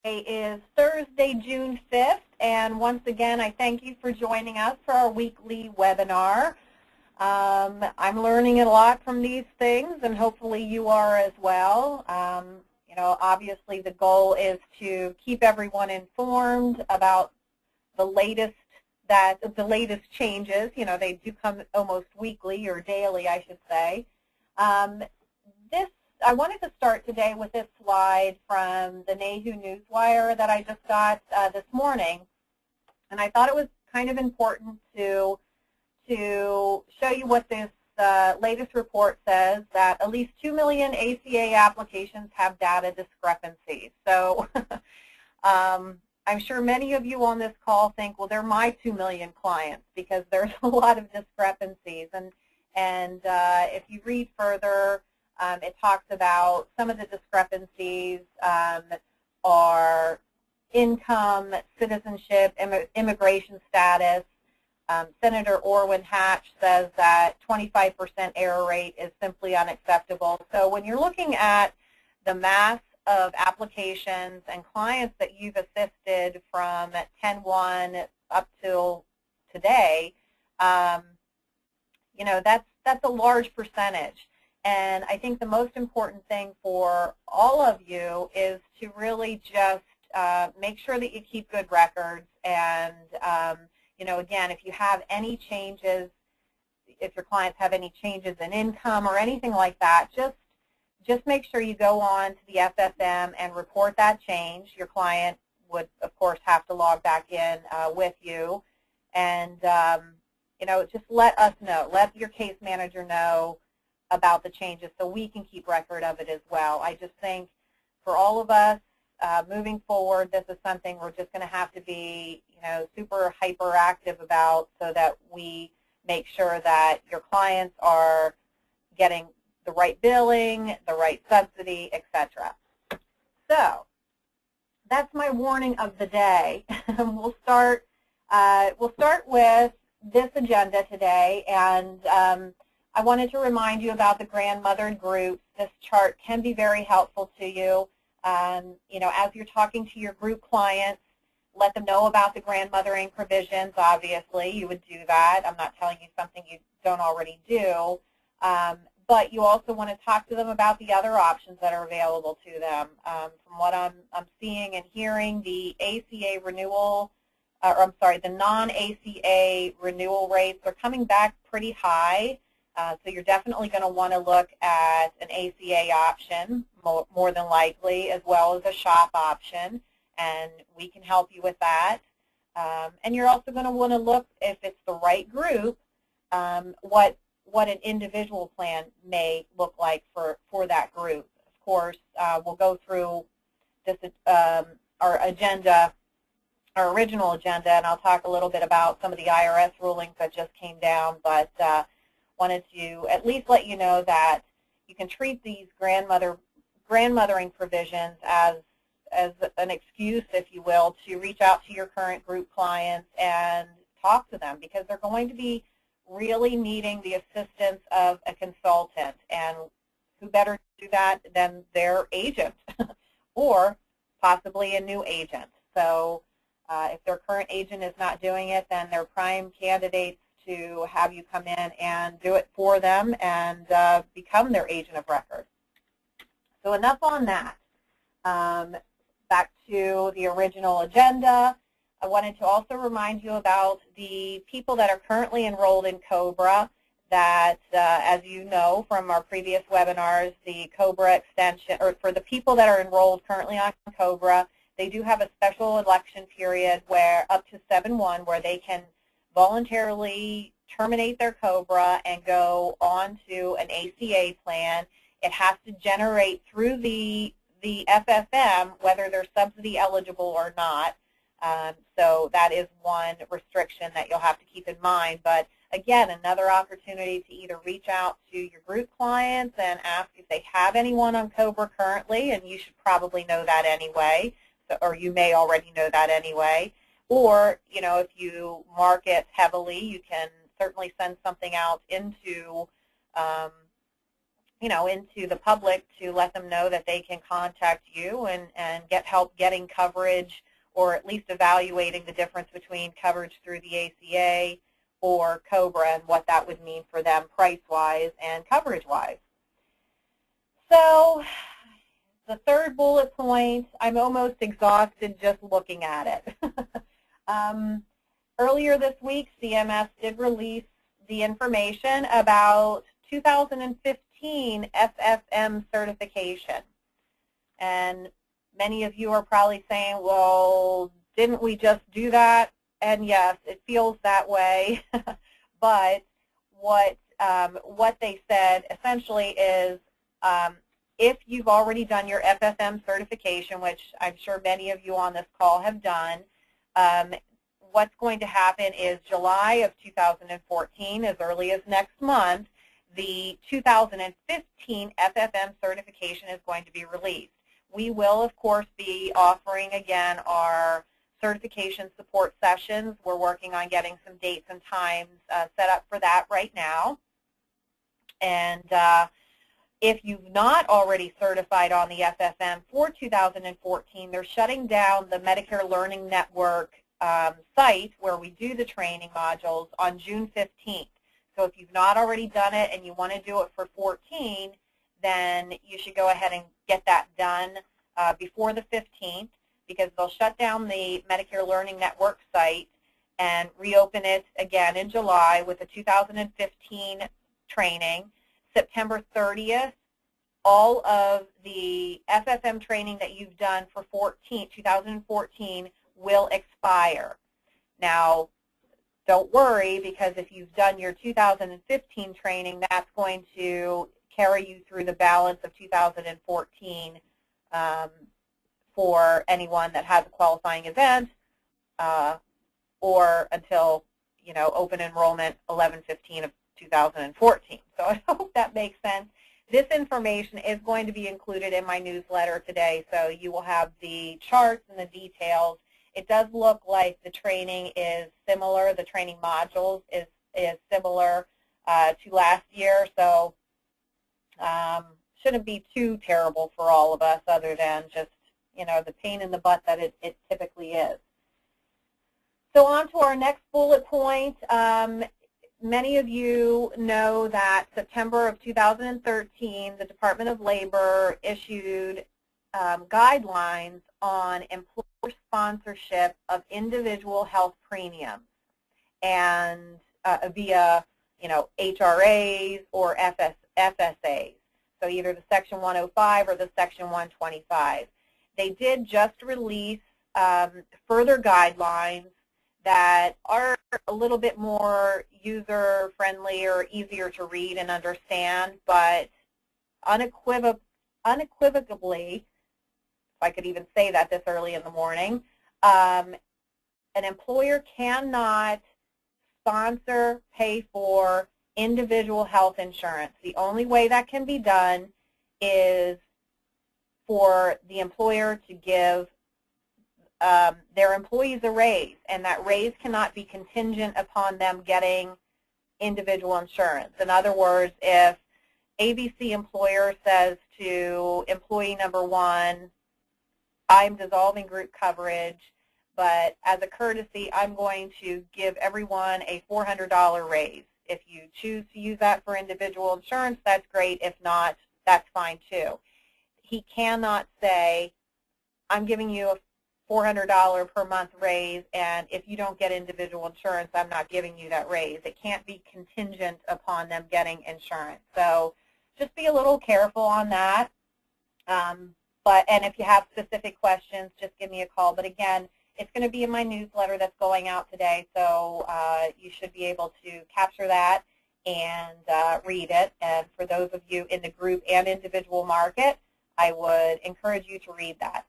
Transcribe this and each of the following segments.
Today is Thursday, June 5th, and once again, I thank you for joining us for our weekly webinar. I'm learning a lot from these things, and hopefully you are as well. Obviously the goal is to keep everyone informed about the latest changes. They do come almost weekly or daily, I should say. I wanted to start today with this slide from the NAHU Newswire that I just got this morning, and I thought it was kind of important to show you what this latest report says, that at least 2 million ACA applications have data discrepancies. So I'm sure many of you on this call think, well, they're my 2 million clients, because there's a lot of discrepancies. And if you read further, it talks about some of the discrepancies are income, citizenship, immigration status. Senator Orwin Hatch says that 25% error rate is simply unacceptable. So when you're looking at the mass of applications and clients that you've assisted from 10/1 up till today, that's a large percentage. And I think the most important thing for all of you is to really just make sure that you keep good records. And again, if you have any changes, if your clients have any changes in income or anything like that, just make sure you go on to the FFM and report that change. Your client would, of course, have to log back in with you. And, just let us know. Let your case manager know about the changes so we can keep record of it as well. I just think for all of us moving forward, this is something we're just going to have to be, super hyperactive about, so that we make sure that your clients are getting the right billing, the right subsidy, etc. So that's my warning of the day. We'll start with this agenda today, and I wanted to remind you about the grandmothered groups. This chart can be very helpful to you. As you're talking to your group clients, let them know about the grandmothering provisions. Obviously, you would do that. I'm not telling you something you don't already do. But you also want to talk to them about the other options that are available to them. From what I'm seeing and hearing, the ACA renewal, the non-ACA renewal rates are coming back pretty high. So you're definitely going to want to look at an ACA option, more than likely, as well as a SHOP option, and we can help you with that. And you're also going to want to look, if it's the right group, what an individual plan may look like for that group. Of course, we'll go through this our agenda, our original agenda, and I'll talk a little bit about some of the IRS rulings that just came down, but wanted to at least let you know that you can treat these grandmothering provisions as an excuse, if you will, to reach out to your current group clients and talk to them, because they're going to be really needing the assistance of a consultant, and who better to do that than their agent or possibly a new agent. So if their current agent is not doing it, then they're prime candidates to have you come in and do it for them and become their agent of record. So enough on that. Back to the original agenda. I wanted to also remind you about the people that are currently enrolled in COBRA, that, as you know from our previous webinars, the COBRA extension, or for the people that are enrolled currently on COBRA, they do have a special election period where up to 7/1 where they can voluntarily terminate their COBRA and go on to an ACA plan. It has to generate through the FFM whether they're subsidy eligible or not. So that is one restriction that you'll have to keep in mind. But again, another opportunity to either reach out to your group clients and ask if they have anyone on COBRA currently, and you should probably know that anyway, or you may already know that anyway. Or, if you market heavily, you can certainly send something out into into the public to let them know that they can contact you and get help getting coverage, or at least evaluating the difference between coverage through the ACA or COBRA and what that would mean for them price-wise and coverage-wise. So the third bullet point, I'm almost exhausted just looking at it. Earlier this week, CMS did release the information about 2015 FFM certification. And many of you are probably saying, well, didn't we just do that? And yes, it feels that way. But what they said essentially is, if you've already done your FFM certification, which I'm sure many of you on this call have done, what's going to happen is July of 2014, as early as next month, the 2015 FFM certification is going to be released. We will, of course, be offering again our certification support sessions. We're working on getting some dates and times set up for that right now. And if you've not already certified on the FFM for 2014, they're shutting down the Medicare Learning Network site where we do the training modules on June 15th. So if you've not already done it and you want to do it for 14, then you should go ahead and get that done before the 15th, because they'll shut down the Medicare Learning Network site and reopen it again in July with the 2015 training. September 30th, all of the FFM training that you've done for 2014 will expire. Now, don't worry, because if you've done your 2015 training, that's going to carry you through the balance of 2014 for anyone that has a qualifying event, or until, open enrollment 11/15 of 2014. So I hope that makes sense. This information is going to be included in my newsletter today, so you will have the charts and the details. It does look like the training is similar. The training modules is similar to last year, so shouldn't be too terrible for all of us, other than just, the pain in the butt that it typically is. So on to our next bullet point. Many of you know that September of 2013, the Department of Labor issued guidelines on employer sponsorship of individual health premiums, and via HRAs or FSAs, so either the Section 105 or the Section 125. They did just release further guidelines that are a little bit more user-friendly or easier to read and understand, but unequivocally, if I could even say that this early in the morning, an employer cannot sponsor, pay for individual health insurance. The only way that can be done is for the employer to give their employees a raise, and that raise cannot be contingent upon them getting individual insurance. In other words, if ABC employer says to employee number 1, I'm dissolving group coverage, but as a courtesy, I'm going to give everyone a $400 raise. If you choose to use that for individual insurance, that's great. If not, that's fine too. He cannot say, I'm giving you a $400 per month raise, and if you don't get individual insurance, I'm not giving you that raise. It can't be contingent upon them getting insurance. So just be a little careful on that. And if you have specific questions, just give me a call. But again, it's going to be in my newsletter that's going out today, so you should be able to capture that and read it. And for those of you in the group and individual market, I would encourage you to read that.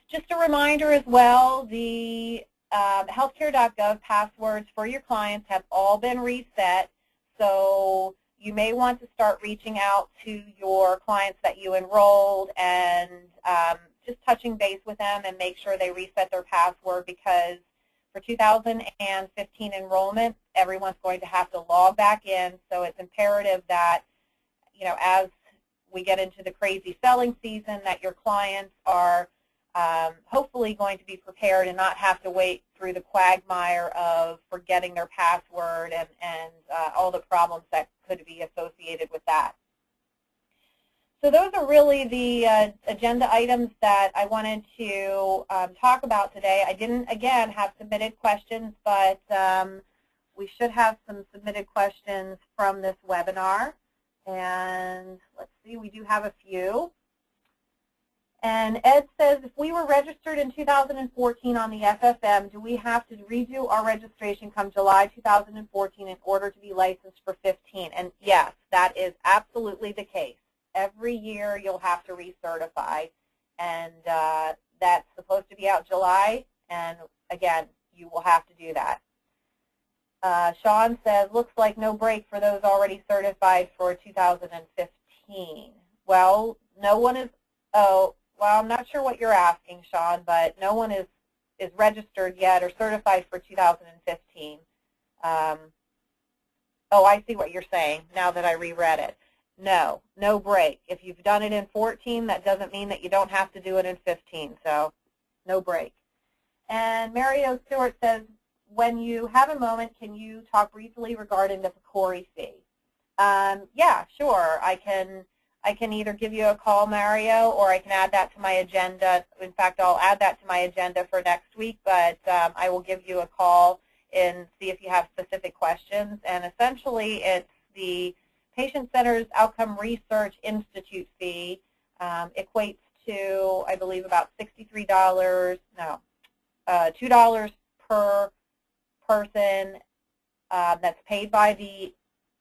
Just a reminder as well, the healthcare.gov passwords for your clients have all been reset, so you may want to start reaching out to your clients that you enrolled and just touching base with them and make sure they reset their password, because for 2015 enrollment, everyone's going to have to log back in, so it's imperative that as we get into the crazy selling season, that your clients are hopefully going to be prepared and not have to wait through the quagmire of forgetting their password and all the problems that could be associated with that. So those are really the agenda items that I wanted to talk about today. I didn't, again, have submitted questions, but we should have some submitted questions from this webinar. And let's see, we do have a few. And Ed says, if we were registered in 2014 on the FFM, do we have to redo our registration come July 2014 in order to be licensed for 15? And yes, that is absolutely the case. Every year you'll have to recertify, and that's supposed to be out July, and again, you will have to do that. Sean says, looks like no break for those already certified for 2015. Well, no one is, well, I'm not sure what you're asking, Sean, but no one is registered yet or certified for 2015. Oh, I see what you're saying now that I reread it. No, no break. If you've done it in 14, that doesn't mean that you don't have to do it in 15, so no break. And Mario Stewart says, when you have a moment, can you talk briefly regarding the PCORI fee? Yeah, sure. I can either give you a call, Mario, or I can add that to my agenda. In fact, I'll add that to my agenda for next week, but I will give you a call and see if you have specific questions. And essentially, it's the Patient-Centered Outcome Research Institute fee. Equates to, I believe, about $63, no, $2 per person that's paid by the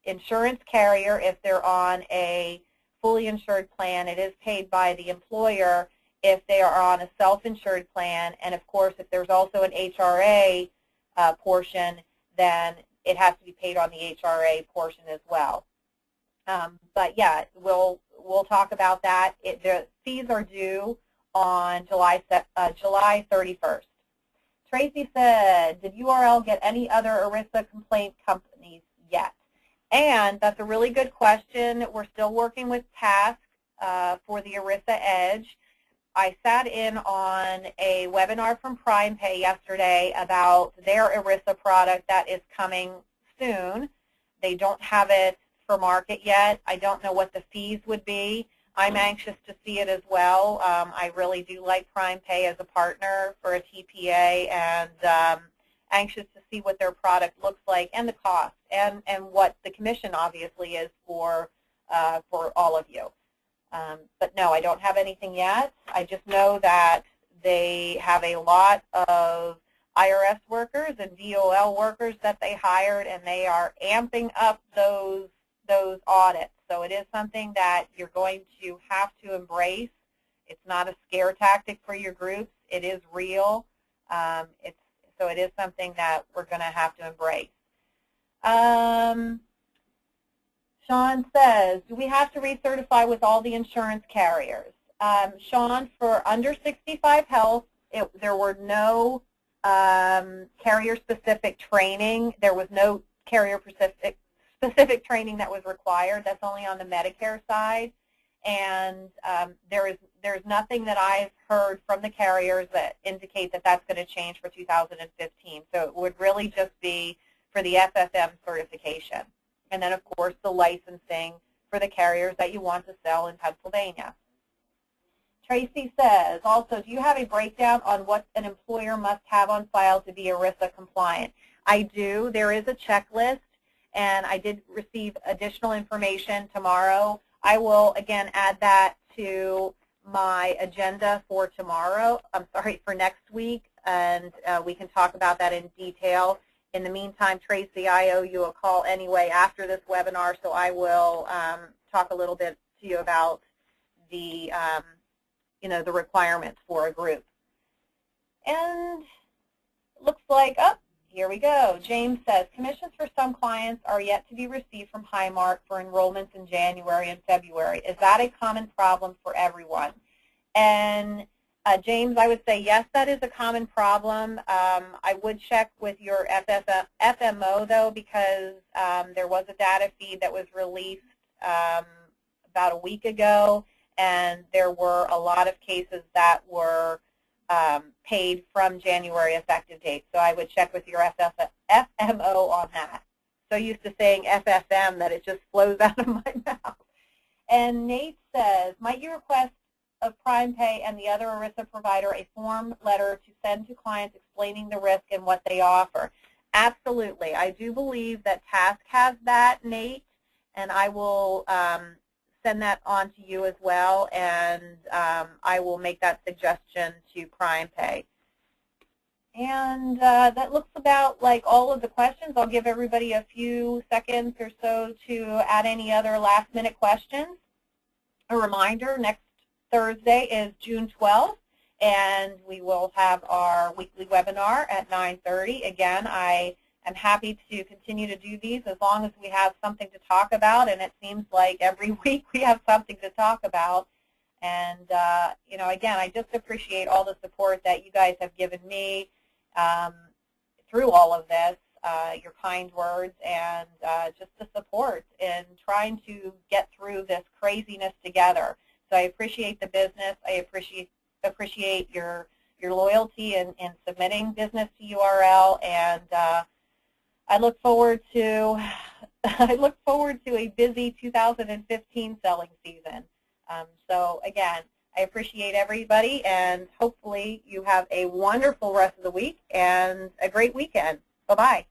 insurance carrier if they're on a fully insured plan. It is paid by the employer if they are on a self-insured plan, and of course if there's also an HRA portion, then it has to be paid on the HRA portion as well. But yeah, we'll talk about that. The fees are due on July 31st. Tracy said, did URL get any other ERISA complaint companies yet? And that's a really good question. We're still working with Task for the ERISA Edge. I sat in on a webinar from PrimePay yesterday about their ERISA product that is coming soon. They don't have it for market yet. I don't know what the fees would be. I'm anxious to see it as well. I really do like PrimePay as a partner for a TPA, and anxious to see what their product looks like and the cost and what the commission obviously is for all of you. But no, I don't have anything yet. I just know that they have a lot of IRS workers and VOL workers that they hired, and they are amping up those audits. So it is something that you're going to have to embrace. It's not a scare tactic for your groups. It is real. So it is something that we're going to have to embrace. Sean says, do we have to recertify with all the insurance carriers? Sean, for under 65 health, there were no carrier-specific training. There was no carrier-specific training that was required. That's only on the Medicare side. And there's nothing that I've heard from the carriers that indicate that that's going to change for 2015. So it would really just be for the FFM certification. And then, of course, the licensing for the carriers that you want to sell in Pennsylvania. Tracy says, also, do you have a breakdown on what an employer must have on file to be ERISA compliant? I do. There is a checklist, and I did receive additional information tomorrow. I will, again, add that to my agenda for tomorrow, for next week, and we can talk about that in detail. In the meantime, Tracy, I owe you a call anyway after this webinar, so I will talk a little bit to you about the, the requirements for a group. And it looks like, oh, here we go. James says, commissions for some clients are yet to be received from Highmark for enrollments in January and February. Is that a common problem for everyone? And James, I would say yes, that is a common problem. I would check with your FMO, though, because there was a data feed that was released about a week ago, and there were a lot of cases that were paid from January effective date. So I would check with your FMO on that. So used to saying FFM that it just flows out of my mouth. And Nate says, might you request of PrimePay and the other ERISA provider a form letter to send to clients explaining the risk and what they offer? Absolutely. I do believe that Task has that, Nate, and I will send that on to you as well, and I will make that suggestion to PrimePay. And that looks about like all of the questions. I'll give everybody a few seconds or so to add any other last-minute questions. A reminder, next Thursday is June 12th, and we will have our weekly webinar at 9:30. Again, I am happy to continue to do these as long as we have something to talk about, and it seems like every week we have something to talk about. And, you know, again, I just appreciate all the support that you guys have given me through all of this, your kind words, and just the support in trying to get through this craziness together. So I appreciate the business. I appreciate your loyalty in submitting business to URL, and I look forward to a busy 2015 selling season. So again, I appreciate everybody, and hopefully you have a wonderful rest of the week and a great weekend. Bye-bye.